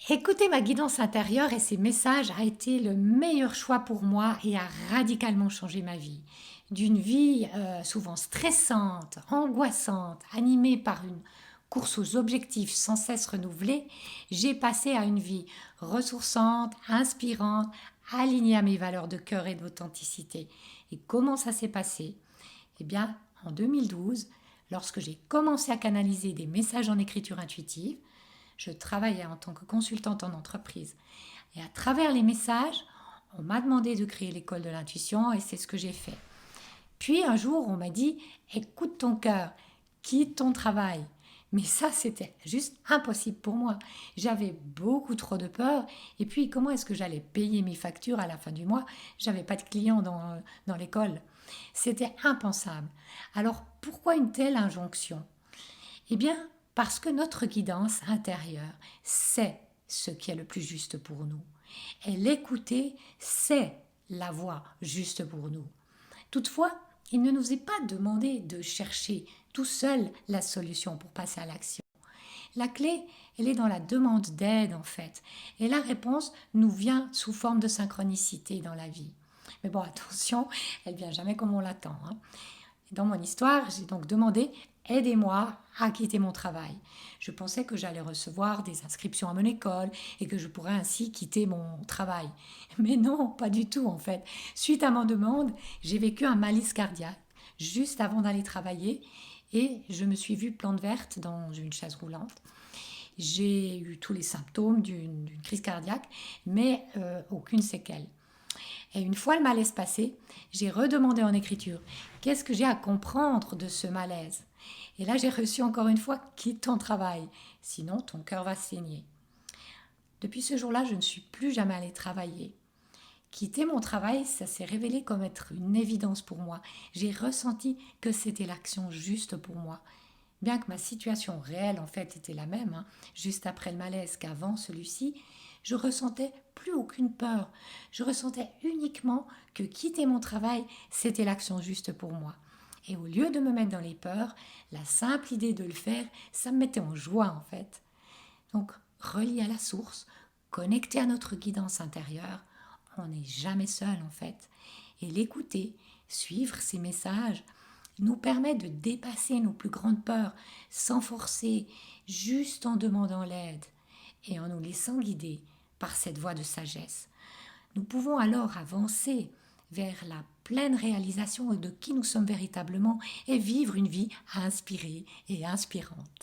Écouter ma guidance intérieure et ses messages a été le meilleur choix pour moi et a radicalement changé ma vie. D'une vie souvent stressante, angoissante, animée par une course aux objectifs sans cesse renouvelés, j'ai passé à une vie ressourçante, inspirante, alignée à mes valeurs de cœur et d'authenticité. Et comment ça s'est passé? Eh bien, en 2012, lorsque j'ai commencé à canaliser des messages en écriture intuitive, je travaillais en tant que consultante en entreprise. Et à travers les messages, on m'a demandé de créer l'école de l'intuition et c'est ce que j'ai fait. Puis un jour, on m'a dit, écoute ton cœur, quitte ton travail. Mais ça, c'était juste impossible pour moi. J'avais beaucoup trop de peur. Et puis, comment est-ce que j'allais payer mes factures à la fin du mois? J'avais pas de clients dans l'école. C'était impensable. Alors, pourquoi une telle injonction? Eh bien, parce que notre guidance intérieure sait ce qui est le plus juste pour nous. Et l'écouter, c'est la voie juste pour nous. Toutefois, il ne nous est pas demandé de chercher tout seul la solution pour passer à l'action. La clé, elle est dans la demande d'aide en fait. Et la réponse nous vient sous forme de synchronicité dans la vie. Mais bon, attention, elle vient jamais comme on l'attend. Dans mon histoire, j'ai donc demandé aidez-moi à quitter mon travail. Je pensais que j'allais recevoir des inscriptions à mon école et que je pourrais ainsi quitter mon travail. Mais non, pas du tout en fait. Suite à ma demande, j'ai vécu un malaise cardiaque juste avant d'aller travailler et je me suis vue plante verte dans une chaise roulante. J'ai eu tous les symptômes d'une crise cardiaque, mais aucune séquelle. Et une fois le malaise passé, j'ai redemandé en écriture qu'est-ce que j'ai à comprendre de ce malaise. Et là, j'ai reçu encore une fois quitte ton travail, sinon ton cœur va saigner. Depuis ce jour-là, je ne suis plus jamais allée travailler. Quitter mon travail, ça s'est révélé comme être une évidence pour moi. J'ai ressenti que c'était l'action juste pour moi. Bien que ma situation réelle en fait était la même, juste après le malaise qu'avant celui-ci, je ressentais plus aucune peur. Je ressentais uniquement que quitter mon travail, c'était l'action juste pour moi. Et au lieu de me mettre dans les peurs, la simple idée de le faire, ça me mettait en joie en fait. Donc, relié à la source, connecté à notre guidance intérieure, on n'est jamais seul en fait. Et l'écouter, suivre ses messages, nous permet de dépasser nos plus grandes peurs sans forcer, juste en demandant l'aide et en nous laissant guider par cette voie de sagesse. Nous pouvons alors avancer vers la pleine réalisation de qui nous sommes véritablement et vivre une vie inspirée et inspirante.